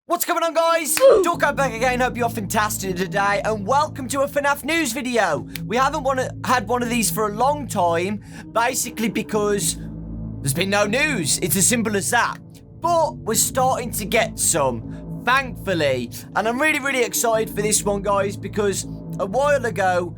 What's going on, guys? Dawko back again. Hope you're fantastic today, and welcome to a FNAF news video. We haven't had one of these for a long time, basically because there's been no news. It's as simple as that. But we're starting to get some, thankfully, and I'm really excited for this one, guys, because a while ago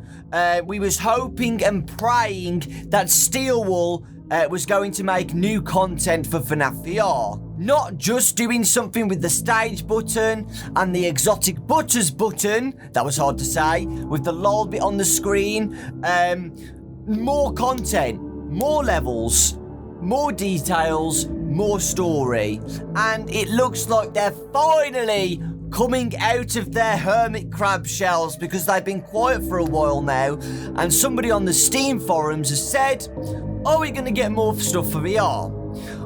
we was hoping and praying that Steelwool was going to make new content for FNAF VR. Not just doing something with the stage button and the exotic butters button, that was hard to say, with the lol bit on the screen. More content, more levels, more details, more story. And it looks like they're finally coming out of their hermit crab shells, because they've been quiet for a while now. And somebody on the Steam forums has said, are we going to get more stuff for VR?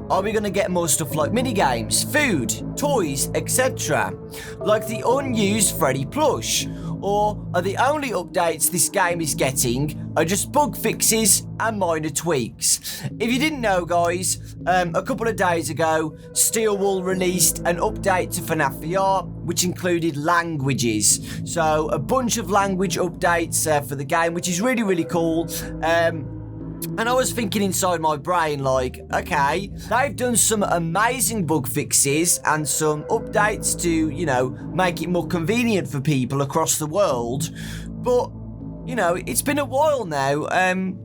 Are we going to get more stuff like minigames, food, toys, etc.? Like the unused Freddy plush? Or are the only updates this game is getting are just bug fixes and minor tweaks? If you didn't know, guys, a couple of days ago, Steelwool released an update to FNAF VR, which included languages. So a bunch of language updates for the game, which is really cool. And I was thinking inside my brain, like, okay, they've done some amazing bug fixes and some updates to, you know, make it more convenient for people across the world. But, you know, it's been a while now.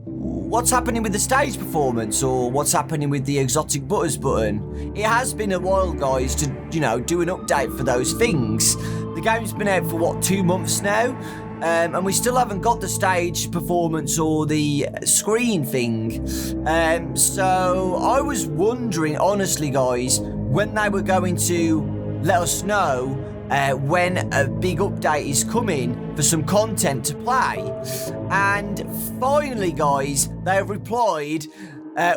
What's happening with the stage performance, or what's happening with the exotic butters button? It has been a while, guys, to, you know, do an update for those things. The game's been out for, what, 2 months now? And we still haven't got the stage performance or the screen thing. So I was wondering, honestly, guys, when they were going to let us know when a big update is coming for some content to play. And finally, guys, they have replied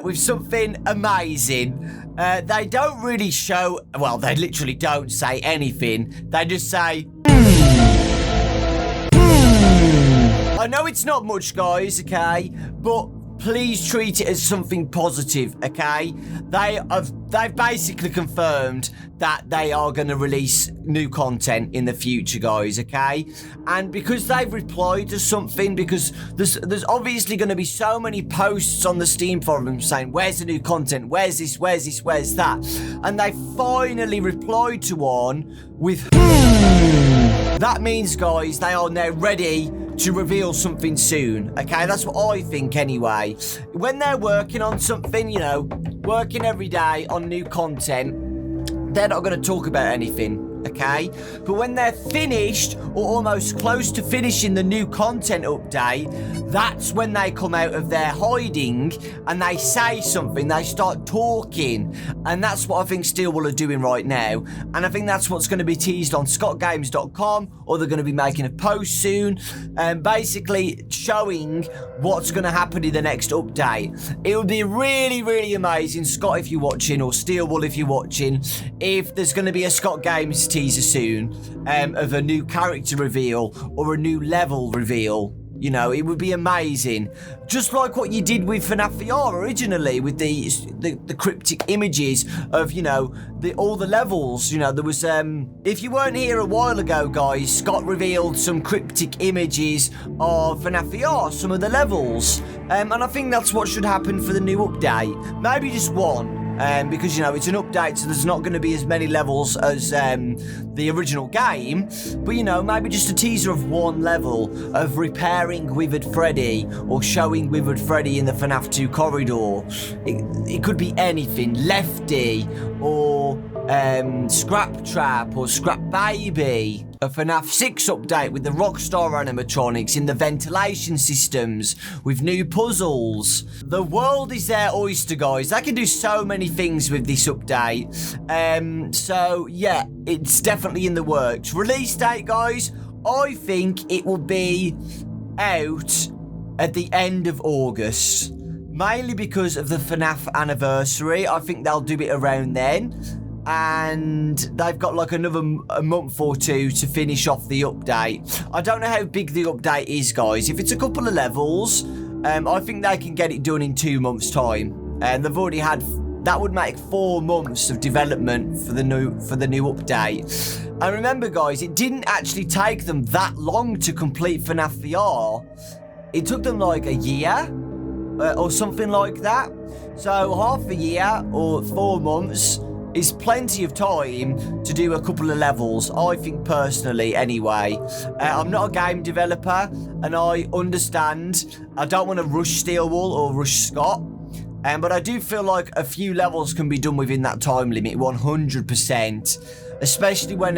with something amazing. They don't really show, well, they literally don't say anything. They just say, I know it's not much, guys, okay, but please treat it as something positive, okay? They've basically confirmed that they are going to release new content in the future, guys, okay? And because they've replied to something, because there's obviously going to be so many posts on the Steam forum saying, where's the new content? Where's this? Where's this? Where's that? And they finally replied to one with That means, guys, they are now ready to reveal something soon, okay? That's what I think anyway. When they're working on something, you know, working every day on new content, they're not going to talk about anything, okay? But when they're finished or almost close to finishing the new content update, that's when they come out of their hiding and they say something, they start talking. And that's what I think Steelwool are doing right now. And I think that's what's going to be teased on scottgames.com, or they're going to be making a post soon, basically showing what's going to happen in the next update. It would be really amazing, Scott, if you're watching, or Steelwool if you're watching, if there's going to be a Scott Games teaser soon of a new character reveal or a new level reveal. You know, it would be amazing. Just like what you did with FNAF VR originally, with the cryptic images of, you know, all the levels. You know, there was, if you weren't here a while ago, guys, Scott revealed some cryptic images of FNAF VR, some of the levels. And I think that's what should happen for the new update. Maybe just one. Because, you know, it's an update, so there's not going to be as many levels as the original game. But, you know, maybe just a teaser of one level of repairing Withered Freddy, or showing Withered Freddy in the FNAF 2 corridor. It could be anything. Lefty, or Scrap Trap, or Scrap Baby. A FNAF 6 update with the Rockstar animatronics in the ventilation systems, with new puzzles. The world is their oyster, guys. They can do so many things with this update. So, yeah, it's definitely in the works. Release date, guys, I think it will be out at the end of August. Mainly because of the FNAF anniversary. I think they'll do it around then. And they've got like another a month or two to finish off the update. I don't know how big the update is, guys. If it's a couple of levels, I think they can get it done in 2 months' time. And they've already had that would make 4 months of development for the new update. And remember, guys, it didn't actually take them that long to complete FNAF VR. It took them like a year or something like that. So half a year or 4 months is plenty of time to do a couple of levels, I think, personally, anyway. I'm not a game developer, and I understand I don't want to rush Steelwall or rush Scott, but I do feel like a few levels can be done within that time limit, 100%. Especially when,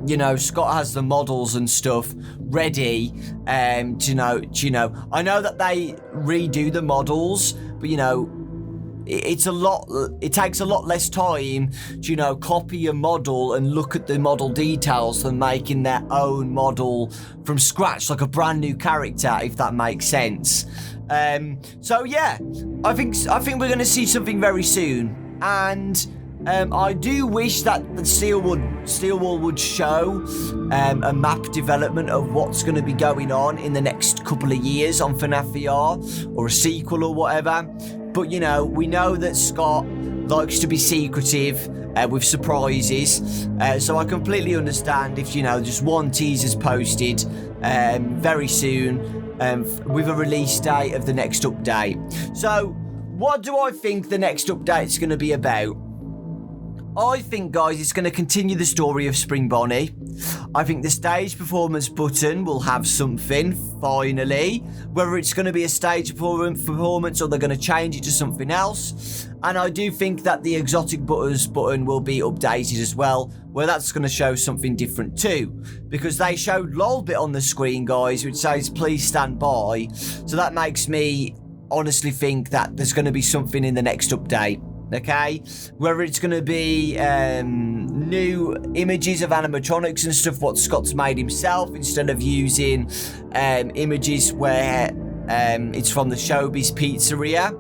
you know, Scott has the models and stuff ready, I know that they redo the models, but, you know, it takes a lot less time to, you know, copy a model and look at the model details than making their own model from scratch, like a brand new character, if that makes sense. So yeah, I think we're going to see something very soon, and I do wish that the Steelwall would show a map development of what's going to be going on in the next couple of years on FNAF VR, or a sequel or whatever. But, you know, we know that Scott likes to be secretive with surprises. So I completely understand if, you know, just one teaser's posted very soon with a release date of the next update. So what do I think the next update's going to be about? I think, guys, it's going to continue the story of Spring Bonnie. I think the stage performance button will have something, finally. Whether it's going to be a stage performance or they're going to change it to something else. And I do think that the exotic buttons button will be updated as well, where that's going to show something different too. Because they showed Lolbit on the screen, guys, which says, please stand by. So that makes me honestly think that there's going to be something in the next update. Okay, whether it's going to be new images of animatronics and stuff, what Scott's made himself, instead of using images where it's from the Showbiz Pizzeria.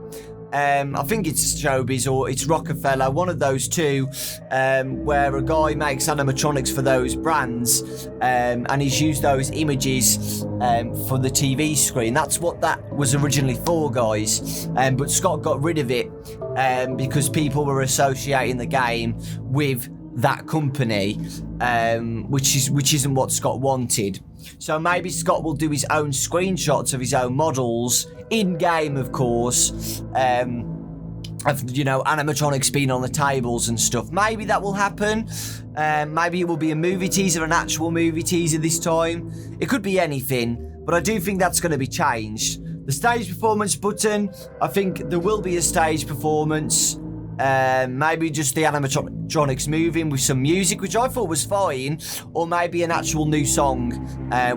I think it's Showbiz or it's Rockefeller, one of those two, where a guy makes animatronics for those brands, and he's used those images for the TV screen. That's what that was originally for, guys. But Scott got rid of it because people were associating the game with that company, which isn't what Scott wanted. So maybe Scott will do his own screenshots of his own models in game, of course, of, you know, animatronics being on the tables and stuff. Maybe that will happen. Maybe it will be a movie teaser, an actual movie teaser this time. It could be anything, but I do think that's going to be changed. The stage performance button, I think there will be a stage performance. Maybe just the animatronics moving with some music, which I thought was fine, or maybe an actual new song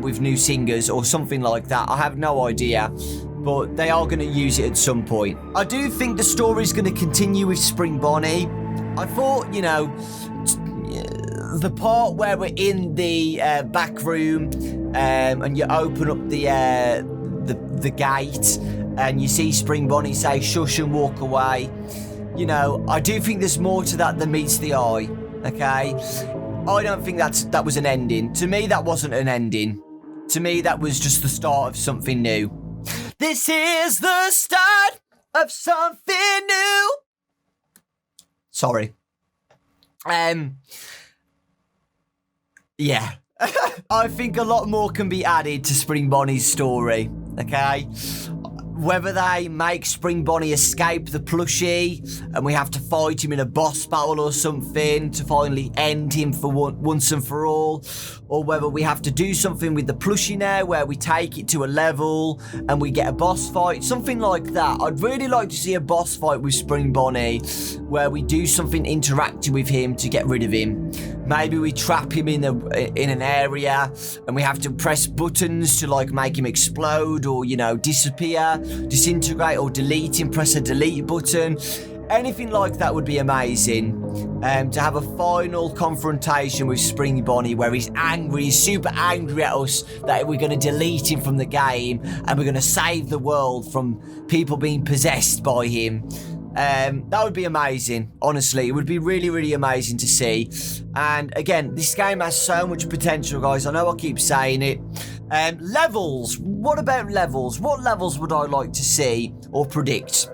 with new singers or something like that. I have no idea, but they are going to use it at some point. I do think the story's going to continue with Spring Bonnie. I thought, you know, the part where we're in the back room and you open up the gate and you see Spring Bonnie say shush and walk away. You know, I do think there's more to that than meets the eye, okay? I don't think that was an ending. To me, that wasn't an ending. To me, that was just the start of something new. This is the start of something new. Sorry. Yeah. I think a lot more can be added to Spring Bonnie's story, okay? Whether they make Spring Bonnie escape the plushie and we have to fight him in a boss battle or something to finally end him for once and for all, or whether we have to do something with the plushie now where we take it to a level and we get a boss fight, something like that. I'd really like to see a boss fight with Spring Bonnie where we do something interactive with him to get rid of him. Maybe we trap him in an area and we have to press buttons to like make him explode or, you know, disappear, disintegrate, or delete him, press a delete button. Anything like that would be amazing. To have a final confrontation with Spring Bonnie where he's angry, he's super angry at us that we're going to delete him from the game and we're going to save the world from people being possessed by him. That would be amazing. Honestly, it would be really, really amazing to see. And again, this game has so much potential, guys. I know I keep saying it. Levels. What about levels? What levels would I like to see or predict?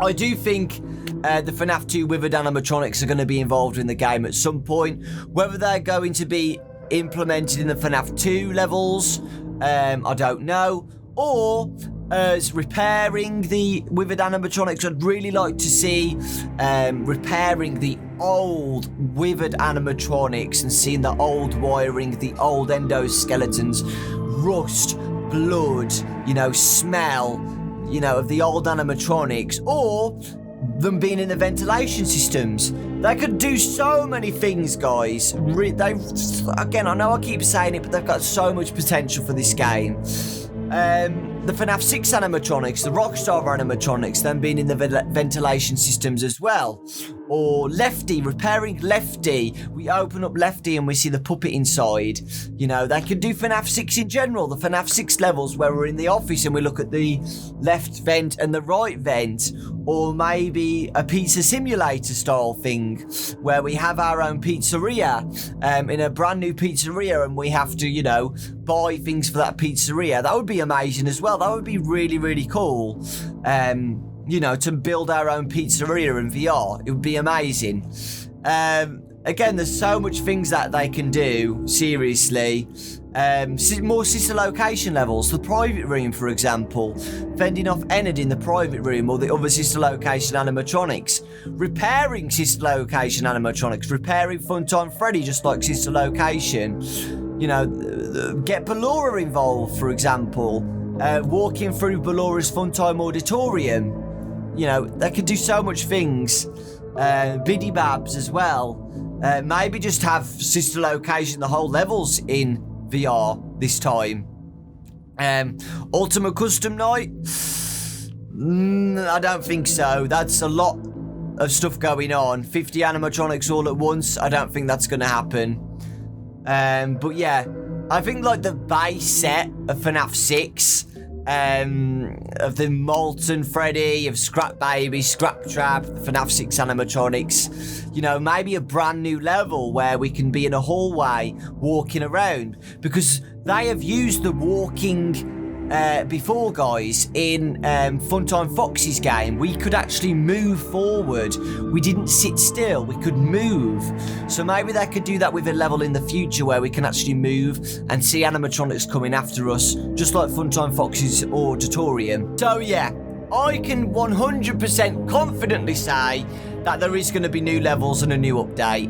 I do think the FNAF 2 withered animatronics are going to be involved in the game at some point. Whether they're going to be implemented in the FNAF 2 levels, I don't know. Or as repairing the withered animatronics, I'd really like to see repairing the old withered animatronics and seeing the old wiring, the old endoskeletons, rust, blood, you know, smell, you know, of the old animatronics, or them being in the ventilation systems. They could do so many things, guys. Again, I know I keep saying it, but they've got so much potential for this game. The FNAF 6 animatronics, the Rockstar animatronics, them being in the ventilation systems as well. Or Lefty, repairing Lefty. We open up Lefty and we see the puppet inside. You know, they could do FNAF 6 in general. The FNAF 6 levels where we're in the office and we look at the left vent and the right vent. Or maybe a pizza simulator style thing where we have our own pizzeria in a brand new pizzeria and we have to, you know, buy things for that pizzeria. That would be amazing as well. That would be really, really cool. You know, to build our own pizzeria in VR. It would be amazing. Again, there's so much things that they can do, seriously. More sister location levels. The private room, for example. Fending off Ennard in the private room or the other sister location animatronics. Repairing sister location animatronics. Repairing Funtime Freddy just like sister location. You know, get Ballora involved, for example. Walking through Ballora's Funtime Auditorium. You know, they could do so much things. Biddy Babs as well. Maybe just have sister location, the whole levels in VR this time. Ultimate Custom Night? I don't think so. That's a lot of stuff going on. 50 animatronics all at once. I don't think that's going to happen. But yeah, I think like the base set of FNAF 6, of the Molten Freddy, of Scrap Baby, Scrap Trap, the FNAF 6 animatronics, you know, maybe a brand new level where we can be in a hallway walking around, because they have used the walking before, guys, in Funtime Fox's game. We could actually move forward. We didn't sit still. We could move. So maybe they could do that with a level in the future where we can actually move and see animatronics coming after us, just like Funtime Fox's auditorium. So yeah, I can 100% confidently say that there is going to be new levels and a new update.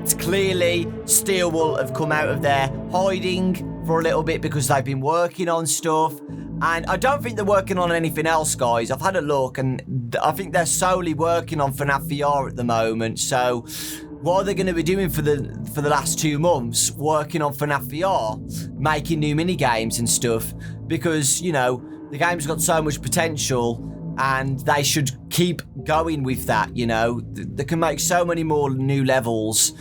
It's clearly Steelwool have come out of their hiding for a little bit because they've been working on stuff, and I don't think they're working on anything else, guys. I've had a look and I think they're solely working on FNAF VR at the moment. So what are they going to be doing for the last 2 months? Working on FNAF VR, making new mini games and stuff, because, you know, the game's got so much potential and they should keep going with that. You know, they can make so many more new levels.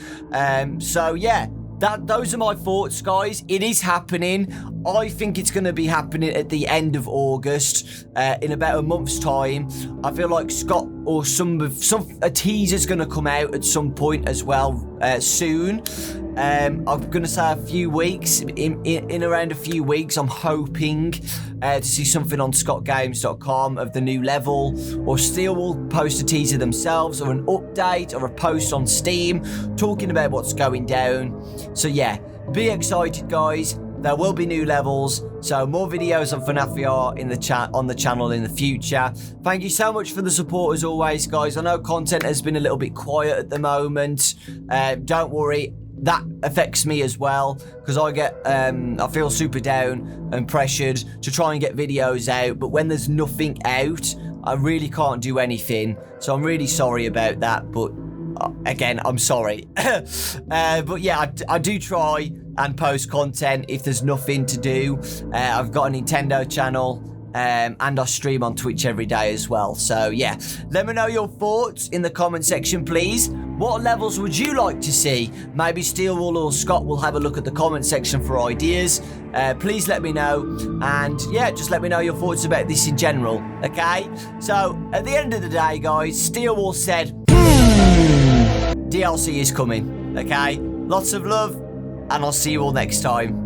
So yeah, those are my thoughts, guys. It is happening. I think it's going to be happening at the end of August, in about a month's time. I feel like Scott or a teaser's going to come out at some point as well, soon. I'm going to say a few weeks, in around a few weeks, I'm hoping to see something on scottgames.com of the new level, or Steel will post a teaser themselves, or an update, or a post on Steam talking about what's going down. So yeah, be excited, guys. There will be new levels, so more videos on FNAF VR on the channel in the future. Thank you so much for the support as always, guys. I know content has been a little bit quiet at the moment. Don't worry, that affects me as well, because I feel super down and pressured to try and get videos out, but when there's nothing out, I really can't do anything. So I'm really sorry about that, but again, I'm sorry. But yeah, I do try and post content if there's nothing to do. I've got a Nintendo channel, and I stream on Twitch every day as well. So yeah, let me know your thoughts in the comment section, please. What levels would you like to see? Maybe Steelwool or Scott will have a look at the comment section for ideas. Please let me know, and yeah, just let me know your thoughts about this in general, okay? So at the end of the day, guys, Steelwool said DLC is coming, okay? Lots of love, and I'll see you all next time.